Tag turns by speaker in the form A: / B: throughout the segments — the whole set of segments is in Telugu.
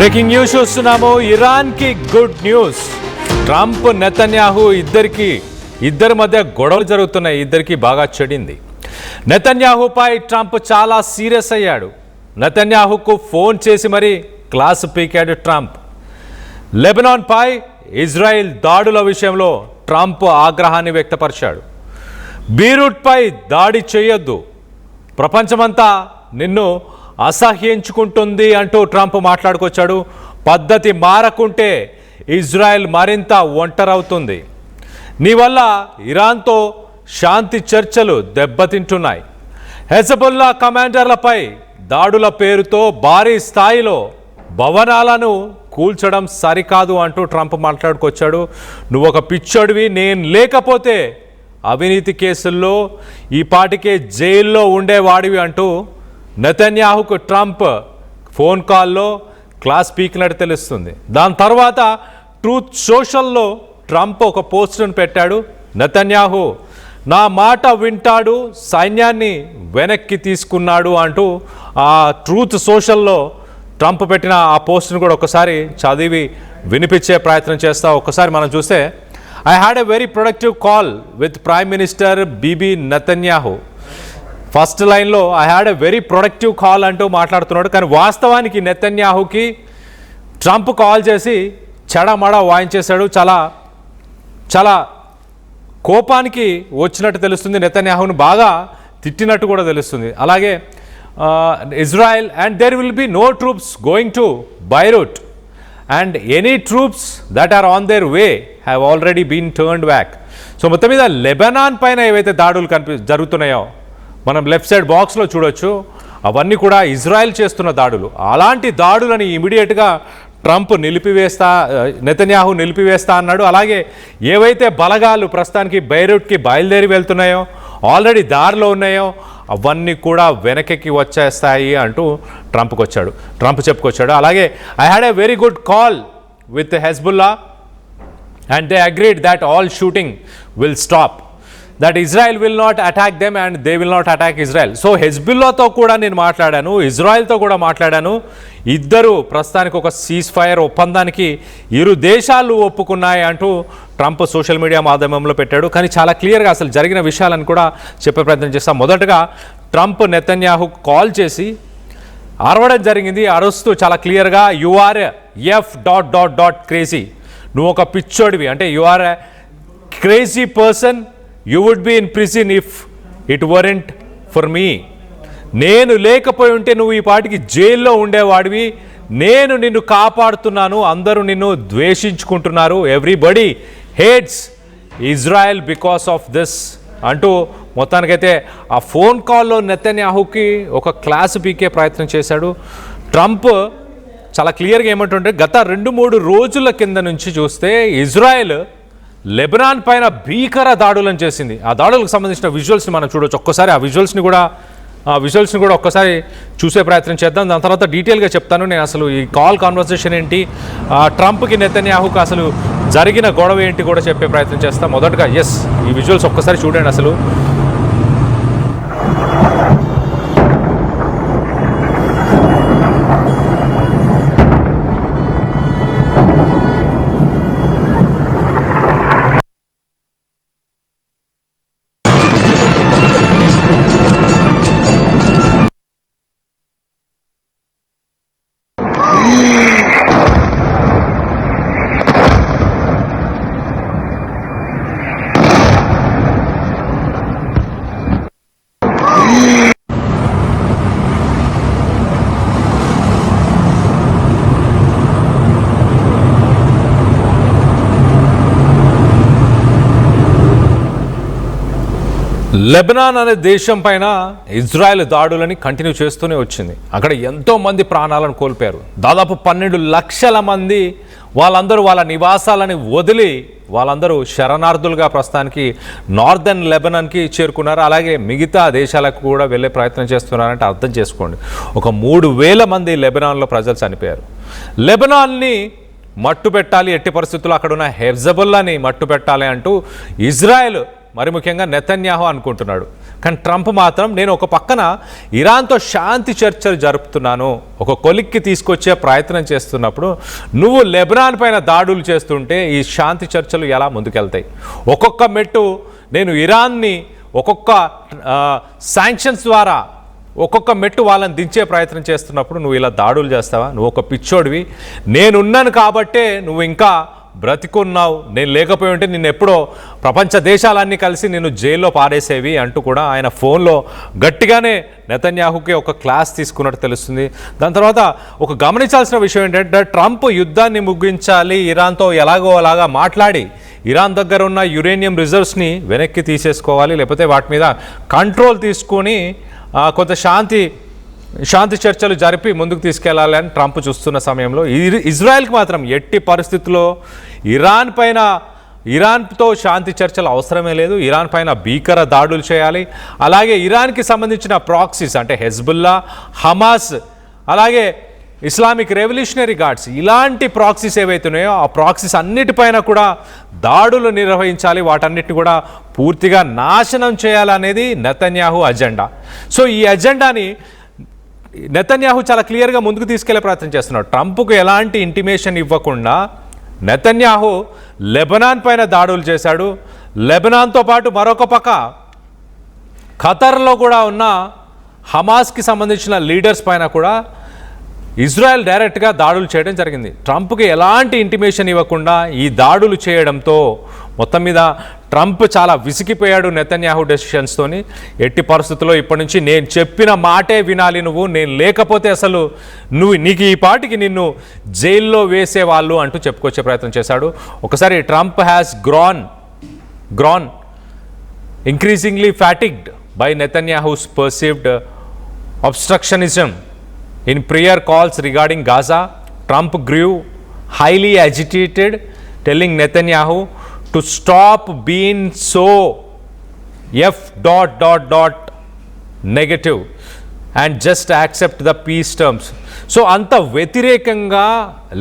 A: బ్రేకింగ్ న్యూస్ చూస్తున్నాము. ఇరాన్కి గుడ్ న్యూస్. ట్రంప్ నెతన్యాహు ఇద్దరి మధ్య గొడవలు జరుగుతున్నాయి. ఇద్దరికి బాగా చెడింది. నెతన్యాహుపై ట్రంప్ చాలా సీరియస్ అయ్యాడు. నెతన్యాహుకు ఫోన్ చేసి మరీ క్లాసు పీకాడు ట్రంప్. లెబనాన్పై ఇజ్రాయిల్ దాడుల విషయంలో ట్రంప్ ఆగ్రహాన్ని వ్యక్తపరిచాడు. బీరూట్పై దాడి చేయొద్దు, ప్రపంచమంతా నిన్ను అసహ్యించుకుంటుంది అంటూ ట్రంప్ మాట్లాడుకొచ్చాడు. పద్ధతి మారకుంటే ఇజ్రాయెల్ మరింత ఒంటరవుతుంది. నీ వల్ల ఇరాన్తో శాంతి చర్చలు దెబ్బతింటున్నాయి. హెజబుల్లా కమాండర్లపై దాడుల పేరుతో భారీ స్థాయిలో భవనాలను కూల్చడం సరికాదు అంటూ ట్రంప్ మాట్లాడుకొచ్చాడు. నువ్వు ఒక పిచ్చోడివి, నేను లేకపోతే అవినీతి కేసుల్లో ఈ పాటికే జైల్లో ఉండేవాడివి అంటూ నెతన్యాహుకు ట్రంప్ ఫోన్ కాల్లో క్లాస్ పీకినట్టు తెలుస్తుంది. దాని తర్వాత ట్రూత్ సోషల్లో ట్రంప్ ఒక పోస్టును పెట్టాడు. నెతన్యాహు నా మాట వింటాడు, సైన్యాన్ని వెనక్కి తీసుకున్నాడు అంటూ ఆ ట్రూత్ సోషల్లో ట్రంప్ పెట్టిన ఆ పోస్టును కూడా ఒకసారి చదివి వినిపించే ప్రయత్నం చేస్తా. ఒకసారి మనం చూస్తే, I had a very productive call with Prime Minister Bibi Netanyahu. First లైన్లో I had a very productive call అంటూ మాట్లాడుతున్నాడు. కానీ వాస్తవానికి నెతన్యాహుకి ట్రంప్ కాల్ చేసి చెడమడ వాయించేశాడు. చాలా చాలా కోపానికి వచ్చినట్టు తెలుస్తుంది. నెతన్యాహును బాగా తిట్టినట్టు కూడా తెలుస్తుంది. అలాగే Israel and there will be no troops going to Beirut and any troops that are on their way have already been turned back. So మొత్తం మీద లెబనాన్ పైన ఏవైతే దాడులు జరుగుతున్నాయో మనం లెఫ్ట్ సైడ్ బాక్స్లో చూడొచ్చు. అవన్నీ కూడా ఇజ్రాయెల్ చేస్తున్న దాడులు. అలాంటి దాడులని ఇమీడియట్గా ట్రంప్ నెతన్యాహు నిలిపివేస్తా అన్నాడు. అలాగే ఏవైతే బలగాలు ప్రస్తుతానికి బైరూట్కి బయలుదేరి వెళ్తున్నాయో, ఆల్రెడీ దారిలో ఉన్నాయో, అవన్నీ కూడా వెనక్కి వచ్చేస్తాయి అంటూ ట్రంప్ చెప్పుకొచ్చాడు. అలాగే I had a very good call with Hezbollah and they agreed that all shooting will stop, that Israel will not attack them and they will not attack Israel. So హెజ్బుల్లాతో కూడా నేను మాట్లాడాను, ఇజ్రాయెల్తో కూడా మాట్లాడాను. ఇద్దరు ప్రస్తుతానికి ఒక సీజ్ ఫైర్ ఒప్పందానికి ఇరు దేశాలు ఒప్పుకున్నాయి అంటూ ట్రంప్ సోషల్ మీడియా మాధ్యమంలో పెట్టాడు. కానీ చాలా క్లియర్గా అసలు జరిగిన విషయాలను కూడా చెప్పే ప్రయత్నం చేస్తాం. మొదటగా ట్రంప్ నెతన్యాహు కాల్ చేసి అరవడం జరిగింది. అరుస్తూ చాలా క్లియర్గా you are F dot dot dot crazy, నువ్వు ఒక పిచ్చోడివి, అంటే you are a crazy person, you would be in prison if it weren't for me. నేను లేకపోయి ఉంటే నువ్వు ఈ పాటికి జైల్లో ఉండేవాడివి. నేను నిన్ను కాపాడుతున్నాను, అందరూ నిన్ను ద్వేషించుకుంటున్నారు. Everybody hates Israel because of this అంటూ మొత్తానికైతే ఆ ఫోన్ కాల్లో నెతన్యాహుకి ఒక క్లాసు పీకే ప్రయత్నం చేశాడు. ట్రంప్ చాలా క్లియర్గా ఏమంటుంటే, గత 2-3 రోజుల కింద నుంచి చూస్తే ఇజ్రాయెల్ లెబనాన్ పైన భీకర దాడులను చేసింది. ఆ దాడులకు సంబంధించిన విజువల్స్ని మనం చూడవచ్చు. ఒక్కసారి ఆ విజువల్స్ని కూడా ఒక్కసారి చూసే ప్రయత్నం చేద్దాం. దాని తర్వాత డీటెయిల్గా చెప్తాను నేను అసలు ఈ కాల్ కాన్వర్సేషన్ ఏంటి, ట్రంప్కి నెతన్యాహుకు అసలు జరిగిన గొడవ ఏంటి కూడా చెప్పే ప్రయత్నం చేస్తాం. మొదటగా ఈ విజువల్స్ ఒక్కసారి చూడండి. అసలు లెబనాన్ అనే దేశం పైన ఇజ్రాయెల్ దాడులని కంటిన్యూ చేస్తూనే వచ్చింది. అక్కడ ఎంతోమంది ప్రాణాలను కోల్పోయారు. దాదాపు 12 లక్షల మంది వాళ్ళందరూ వాళ్ళ నివాసాలని వదిలి వాళ్ళందరూ శరణార్థులుగా ప్రస్తుతానికి నార్దర్న్ లెబనాన్కి చేరుకున్నారు. అలాగే మిగతా దేశాలకు కూడా వెళ్ళే ప్రయత్నం చేస్తున్నారంటే అర్థం చేసుకోండి. ఒక 3,000 మంది లెబనాన్లో ప్రజలు చనిపోయారు. లెబనాన్ని మట్టు పెట్టాలి, ఎట్టి పరిస్థితుల్లో అక్కడ ఉన్న హెజ్బుల్లాని మట్టు పెట్టాలి అంటూ ఇజ్రాయెల్ మరి ముఖ్యంగా నెతన్యాహు అనుకుంటున్నాడు. కానీ ట్రంప్ మాత్రం నేను ఒక పక్కన ఇరాన్తో శాంతి చర్చలు జరుపుతున్నాను, ఒక కొలిక్కి తీసుకొచ్చే ప్రయత్నం చేస్తున్నప్పుడు నువ్వు లెబనాన్ పైన దాడులు చేస్తుంటే ఈ శాంతి చర్చలు ఎలా ముందుకెళ్తాయి? ఒక్కొక్క మెట్టు నేను ఇరాన్ని ఒక్కొక్క శాంక్షన్స్ ద్వారా ఒక్కొక్క మెట్టు వాళ్ళని దించే ప్రయత్నం చేస్తున్నప్పుడు నువ్వు ఇలా దాడులు చేస్తావా? నువ్వు ఒక పిచ్చోడివి, నేనున్నాను కాబట్టే నువ్వు ఇంకా బ్రతికున్నావు, నేను లేకపోయి ఉంటే నిన్ను ఎప్పుడో ప్రపంచ దేశాలన్నీ కలిసి నిన్ను జైల్లో పారేసేవి అంటూ కూడా ఆయన ఫోన్లో గట్టిగానే నెతన్యాహుకి ఒక క్లాస్ తీసుకున్నట్టు తెలుస్తుంది. దాని తర్వాత ఒక గమనించాల్సిన విషయం ఏంటంటే ట్రంప్ యుద్ధాన్ని ముగించాలి, ఇరాన్తో ఎలాగో అలాగా మాట్లాడి ఇరాన్ దగ్గర ఉన్న యురేనియం రిజర్వ్స్ని వెనక్కి తీసేసుకోవాలి, లేకపోతే వాటి మీద కంట్రోల్ తీసుకొని కొంత శాంతి చర్చలు జరిపి ముందుకు తీసుకెళ్లాలి అని ట్రంప్ చూస్తున్న సమయంలో ఇజ్రాయెల్కి మాత్రం ఎట్టి పరిస్థితుల్లో ఇరాన్తో శాంతి చర్చలు అవసరమే లేదు. ఇరాన్ పైన భీకర దాడులు చేయాలి. అలాగే ఇరాన్కి సంబంధించిన ప్రాక్సీస్ అంటే హెజ్బుల్లా, హమాస్, అలాగే ఇస్లామిక్ రెవల్యూషనరీ గార్డ్స్, ఇలాంటి ప్రాక్సీస్ ఏవైతున్నాయో ఆ ప్రాక్సీస్ అన్నిటిపైన కూడా దాడులు నిర్వహించాలి, వాటన్నిటిని కూడా పూర్తిగా నాశనం చేయాలనేది నెతన్యాహు అజెండా. సో ఈ అజెండాని నెతన్యాహు చాలా క్లియర్గా ముందుకు తీసుకెళ్లే ప్రయత్నం చేస్తున్నాడు. ట్రంప్కు ఎలాంటి ఇంటిమేషన్ ఇవ్వకుండా నెతన్యాహు లెబనాన్ పైన దాడులు చేశాడు. లెబనాన్తో పాటు మరొక పక్క ఖతర్లో కూడా ఉన్న హమాస్కి సంబంధించిన లీడర్స్ పైన కూడా ఇజ్రాయెల్ డైరెక్ట్గా దాడులు చేయడం జరిగింది. ట్రంప్కి ఎలాంటి ఇంటిమేషన్ ఇవ్వకుండా ఈ దాడులు చేయడంతో మొత్తం మీద ట్రంప్ చాలా విసిగిపోయాడు నెతన్యాహు డెసిషన్స్తోని. ఎట్టి పరిస్థితుల్లో ఇప్పటి నుంచి నేను చెప్పిన మాటే వినాలి నువ్వు, నేను లేకపోతే అసలు నీకు ఈ పాటికి నిన్ను జైల్లో వేసేవాళ్ళు అంటూ చెప్పుకొచ్చే ప్రయత్నం చేశాడు. ఒకసారి Trump has grown increasingly fatigued by Netanyahu's perceived obstructionism in prayer calls regarding Gaza. Trump grew highly agitated, telling Netanyahu to stop being so negative and just accept the peace terms. So అంత వ్యతిరేకంగా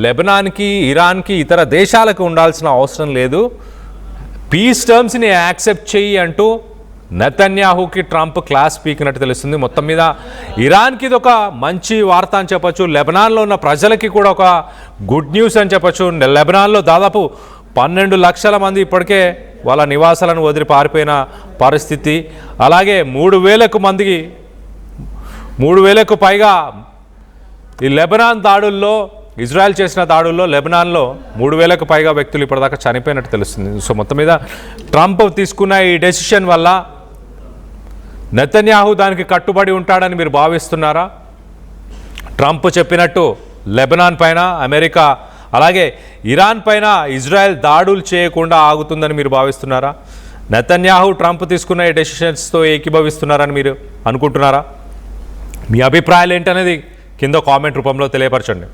A: లెబనాన్కి, ఇరాన్కి, ఇతర దేశాలకు ఉండాల్సిన అవసరం లేదు, పీస్ టర్మ్స్ని యాక్సెప్ట్ చెయ్యి అంటూ నెతన్యాహుకి ట్రంప్ క్లాస్ పీకినట్టు తెలుస్తుంది. మొత్తం మీద ఇరాన్కి ఇది ఒక మంచి వార్త అని చెప్పచ్చు, లెబనాన్లో ఉన్న ప్రజలకి కూడా ఒక గుడ్ న్యూస్ అని చెప్పచ్చు. లెబనాన్లో దాదాపు 12 లక్షల మంది ఇప్పటికే వాళ్ళ నివాసాలను వదిలి పారిపోయిన పరిస్థితి. అలాగే 3,000కు పైగా ఈ లెబనాన్ దాడుల్లో, ఇజ్రాయెల్ చేసిన దాడుల్లో లెబనాన్లో 3,000కు పైగా వ్యక్తులు ఇప్పటిదాకా చనిపోయినట్టు తెలుస్తుంది. సో మొత్తం మీద ట్రంప్ తీసుకున్న ఈ డెసిషన్ వల్ల నెతన్యాహు దానికి కట్టుబడి ఉంటాడని మీరు భావిస్తున్నారా? ట్రంప్ చెప్పినట్టు లెబనాన్ పైన అమెరికా, అలాగే ఇరాన్ పైన ఇజ్రాయెల్ దాడులు చేయకుండా ఆగుతుందని మీరు భావిస్తున్నారా? నెతన్యాహు ట్రంప్ తీసుకున్న ఈ డెసిషన్స్తో ఏకీభవిస్తున్నారని మీరు అనుకుంటున్నారా? మీ అభిప్రాయాలు ఏంటనేది కింద కామెంట్ రూపంలో తెలియపరచండి.